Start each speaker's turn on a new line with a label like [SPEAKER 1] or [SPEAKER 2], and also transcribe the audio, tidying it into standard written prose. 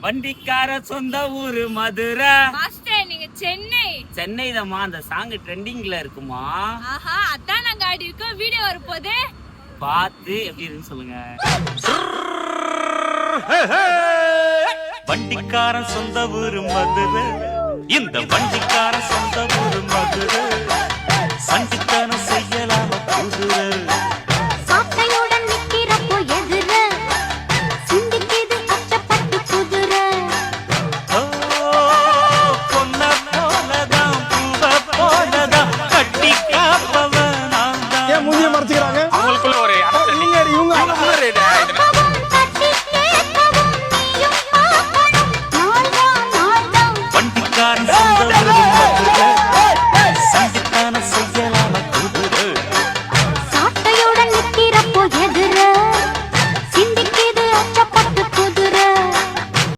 [SPEAKER 1] வண்டிக்கார சொந்த ஊரு மதுரை.
[SPEAKER 2] மாஸ்டர் நீங்க சென்னை.
[SPEAKER 1] சென்னை தான்மா, அந்த சாங் ட்ரெண்டிங்ல இருக்குமா.
[SPEAKER 2] ஆஹா, அதான் நாங்க ஆடி இருக்கோம். வீடியோ வரப்போது
[SPEAKER 1] பார்த்து எப்படி இருக்குன்னு சொல்லுங்க.
[SPEAKER 3] வண்டிக்கார சொந்த ஊரு மதுரை, இந்த வண்டிக்கார சொந்த ஊரு மதுரை. சண்டித்தனம் செய்ய